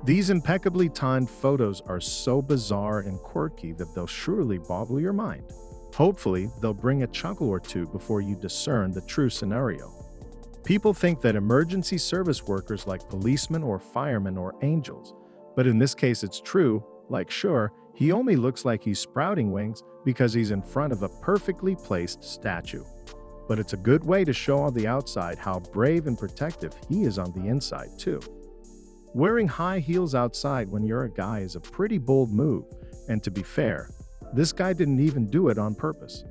These impeccably timed photos are so bizarre and quirky that they'll surely boggle your mind. Hopefully, they'll bring a chuckle or two before you discern the true scenario. People think that emergency service workers like policemen or firemen are angels, but in this case it's true, like sure, he only looks like he's sprouting wings because he's in front of a perfectly placed statue. But it's a good way to show on the outside how brave and protective he is on the inside too. Wearing high heels outside when you're a guy is a pretty bold move, and to be fair, this guy didn't even do it on purpose.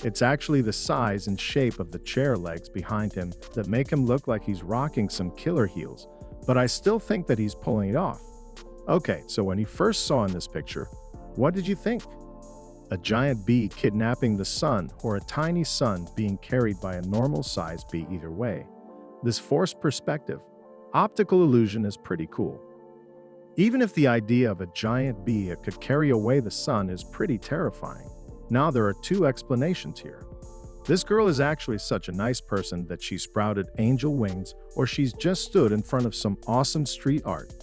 It's actually the size and shape of the chair legs behind him that make him look like he's rocking some killer heels, but I still think that he's pulling it off. Okay, so when you first saw in this picture, what did you think? A giant bee kidnapping the sun or a tiny sun being carried by a normal-sized bee either way. This forced perspective, optical illusion is pretty cool. Even if the idea of a giant bee that could carry away the sun is pretty terrifying, now there are two explanations here. This girl is actually such a nice person that she sprouted angel wings, or she's just stood in front of some awesome street art.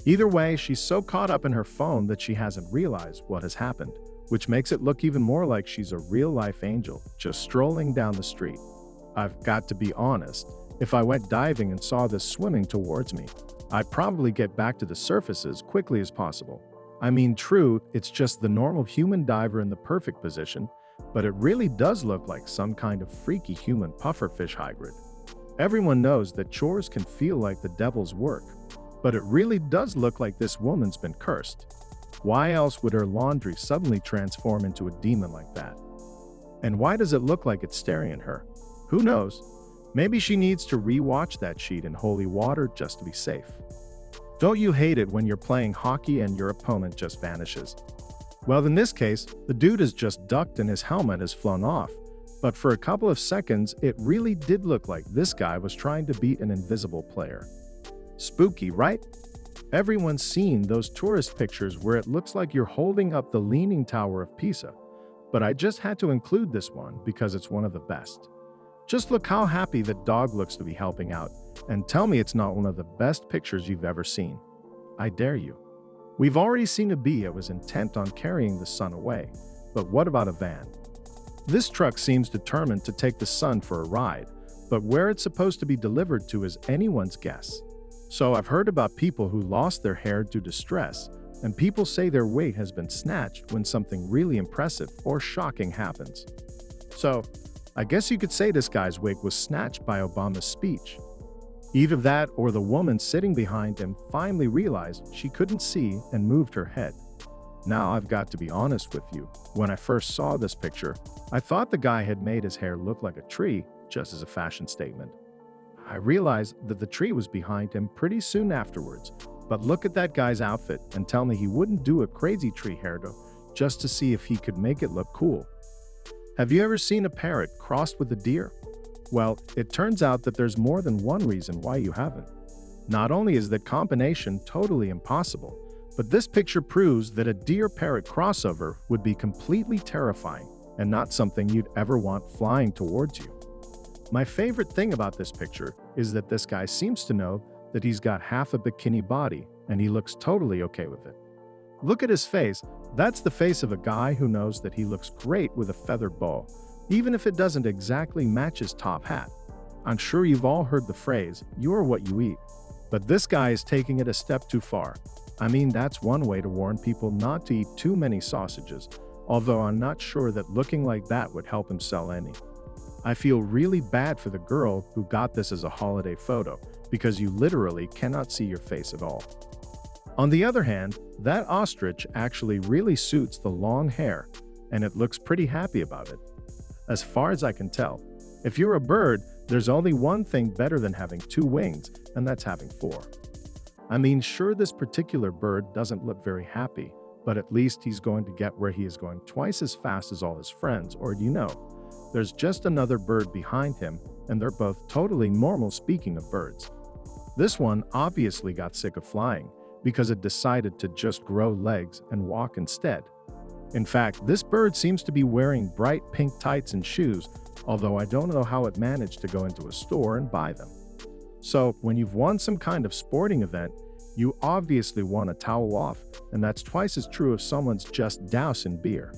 Either way, she's so caught up in her phone that she hasn't realized what has happened, which makes it look even more like she's a real-life angel just strolling down the street. I've got to be honest, if I went diving and saw this swimming towards me, I'd probably get back to the surface as quickly as possible. I mean, true, it's just the normal human diver in the perfect position, but it really does look like some kind of freaky human pufferfish hybrid. Everyone knows that chores can feel like the devil's work, but it really does look like this woman's been cursed. Why else would her laundry suddenly transform into a demon like that? And why does it look like it's staring at her? Who knows? Maybe she needs to re-watch that sheet in holy water just to be safe. Don't you hate it when you're playing hockey and your opponent just vanishes? Well, in this case, the dude has just ducked and his helmet has flown off, but for a couple of seconds, it really did look like this guy was trying to beat an invisible player. Spooky, right? Everyone's seen those tourist pictures where it looks like you're holding up the Leaning Tower of Pisa, but I just had to include this one because it's one of the best. Just look how happy that dog looks to be helping out, and tell me it's not one of the best pictures you've ever seen. I dare you. We've already seen a bee that was intent on carrying the sun away, but what about a van? This truck seems determined to take the sun for a ride, but where it's supposed to be delivered to is anyone's guess. So I've heard about people who lost their hair due to stress, and people say their weight has been snatched when something really impressive or shocking happens. So, I guess you could say this guy's wig was snatched by Obama's speech. Either that or the woman sitting behind him finally realized she couldn't see and moved her head. Now I've got to be honest with you, when I first saw this picture, I thought the guy had made his hair look like a tree just as a fashion statement. I realized that the tree was behind him pretty soon afterwards, but look at that guy's outfit and tell me he wouldn't do a crazy tree hairdo just to see if he could make it look cool. Have you ever seen a parrot crossed with a deer? Well, it turns out that there's more than one reason why you haven't. Not only is that combination totally impossible, but this picture proves that a deer-parrot crossover would be completely terrifying and not something you'd ever want flying towards you. My favorite thing about this picture is that this guy seems to know that he's got half a bikini body and he looks totally okay with it. Look at his face. That's the face of a guy who knows that he looks great with a feathered boa, even if it doesn't exactly match his top hat. I'm sure you've all heard the phrase, "You are what you eat." But this guy is taking it a step too far. I mean, that's one way to warn people not to eat too many sausages, although I'm not sure that looking like that would help him sell any. I feel really bad for the girl who got this as a holiday photo, because you literally cannot see your face at all. On the other hand, that ostrich actually really suits the long hair, and it looks pretty happy about it. As far as I can tell, if you're a bird, there's only one thing better than having two wings, and that's having four. I mean, sure, this particular bird doesn't look very happy, but at least he's going to get where he is going twice as fast as all his friends, or do you know, there's just another bird behind him, and they're both totally normal. Speaking of birds, this one obviously got sick of flying because it decided to just grow legs and walk instead. In fact, this bird seems to be wearing bright pink tights and shoes, although I don't know how it managed to go into a store and buy them. So, when you've won some kind of sporting event, you obviously want to towel off, and that's twice as true if someone's just dousing beer.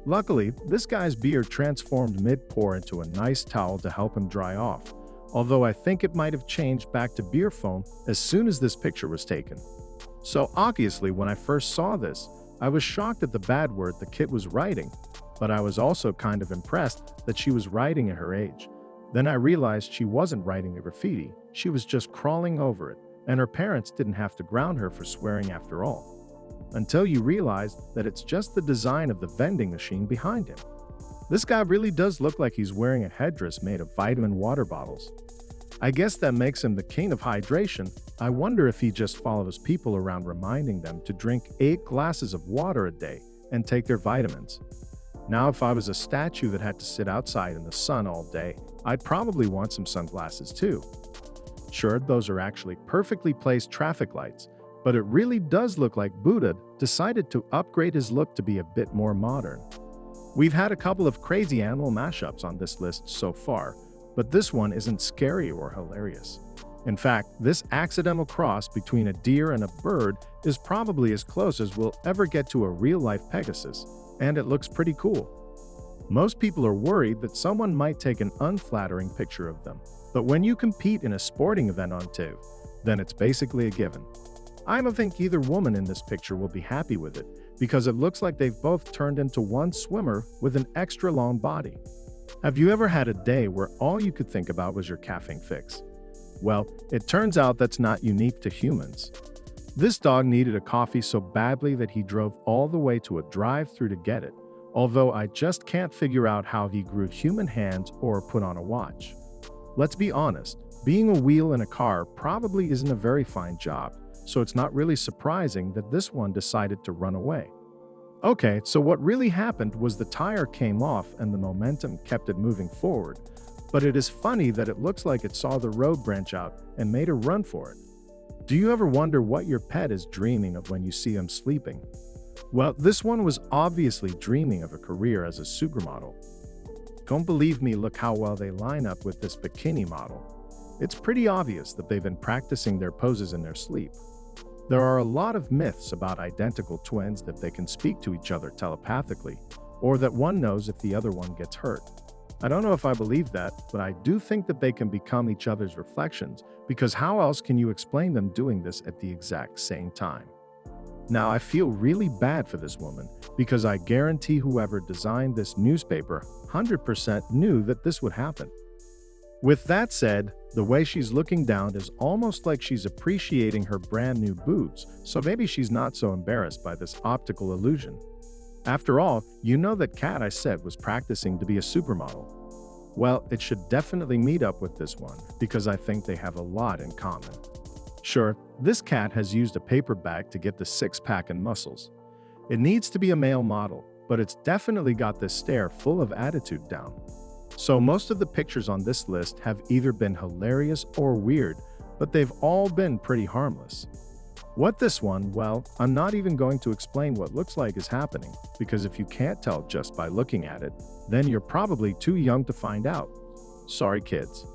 Luckily, this guy's beer transformed mid-pour into a nice towel to help him dry off, although I think it might have changed back to beer foam as soon as this picture was taken. So obviously, when I first saw this, I was shocked at the bad word the kid was writing, but I was also kind of impressed that she was writing at her age. Then I realized she wasn't writing a graffiti, she was just crawling over it, and her parents didn't have to ground her for swearing after all. Until you realize that it's just the design of the vending machine behind him. This guy really does look like he's wearing a headdress made of vitamin water bottles. I guess that makes him the king of hydration. I wonder if he just follows people around reminding them to drink 8 glasses of water a day and take their vitamins. Now, if I was a statue that had to sit outside in the sun all day, I'd probably want some sunglasses too. Sure, those are actually perfectly placed traffic lights, but it really does look like Buddha decided to upgrade his look to be a bit more modern. We've had a couple of crazy animal mashups on this list so far, but this one isn't scary or hilarious. In fact, this accidental cross between a deer and a bird is probably as close as we'll ever get to a real-life Pegasus, and it looks pretty cool. Most people are worried that someone might take an unflattering picture of them, but when you compete in a sporting event on TIV, then it's basically a given. I don't think either woman in this picture will be happy with it, because it looks like they've both turned into one swimmer with an extra long body. Have you ever had a day where all you could think about was your caffeine fix? Well, it turns out that's not unique to humans. This dog needed a coffee so badly that he drove all the way to a drive-thru to get it, although I just can't figure out how he grew human hands or put on a watch. Let's be honest, being a wheel in a car probably isn't a very fine job, so it's not really surprising that this one decided to run away. Okay, so what really happened was the tire came off and the momentum kept it moving forward, but it is funny that it looks like it saw the road branch out and made a run for it. Do you ever wonder what your pet is dreaming of when you see him sleeping? Well, this one was obviously dreaming of a career as a supermodel. Don't believe me, look how well they line up with this bikini model. It's pretty obvious that they've been practicing their poses in their sleep. There are a lot of myths about identical twins that they can speak to each other telepathically, or that one knows if the other one gets hurt. I don't know if I believe that, but I do think that they can become each other's reflections, because how else can you explain them doing this at the exact same time? Now, I feel really bad for this woman, because I guarantee whoever designed this newspaper 100% knew that this would happen. With that said, the way she's looking down is almost like she's appreciating her brand new boobs, so maybe she's not so embarrassed by this optical illusion. After all, you know that cat I said was practicing to be a supermodel. Well, it should definitely meet up with this one, because I think they have a lot in common. Sure, this cat has used a paper bag to get the six-pack and muscles. It needs to be a male model, but it's definitely got this stare full of attitude down. So most of the pictures on this list have either been hilarious or weird, but they've all been pretty harmless. What this one, well, I'm not even going to explain what looks like is happening, because if you can't tell just by looking at it, then you're probably too young to find out. Sorry, kids.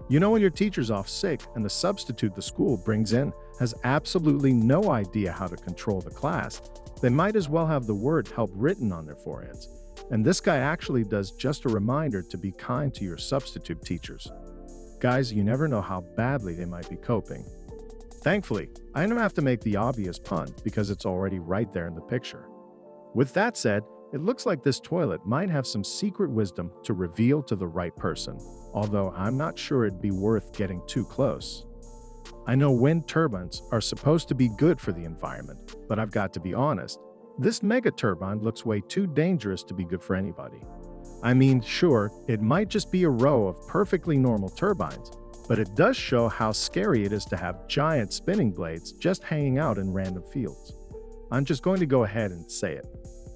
You know when your teacher's off sick and the substitute the school brings in has absolutely no idea how to control the class, they might as well have the word help written on their foreheads. And this guy actually does just a reminder to be kind to your substitute teachers. Guys, you never know how badly they might be coping. Thankfully, I don't have to make the obvious pun because it's already right there in the picture. With that said, it looks like this toilet might have some secret wisdom to reveal to the right person, although I'm not sure it'd be worth getting too close. I know wind turbines are supposed to be good for the environment, but I've got to be honest, this mega turbine looks way too dangerous to be good for anybody. I mean, sure, it might just be a row of perfectly normal turbines, but it does show how scary it is to have giant spinning blades just hanging out in random fields. I'm just going to go ahead and say it.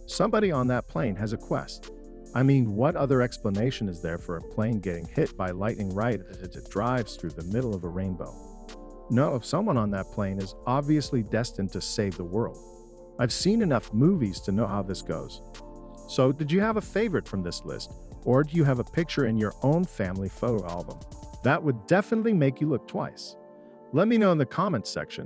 Somebody on that plane has a quest. I mean, what other explanation is there for a plane getting hit by lightning right as it drives through the middle of a rainbow? No, someone on that plane is obviously destined to save the world. I've seen enough movies to know how this goes. So, did you have a favorite from this list, or do you have a picture in your own family photo album? That would definitely make you look twice. Let me know in the comments section.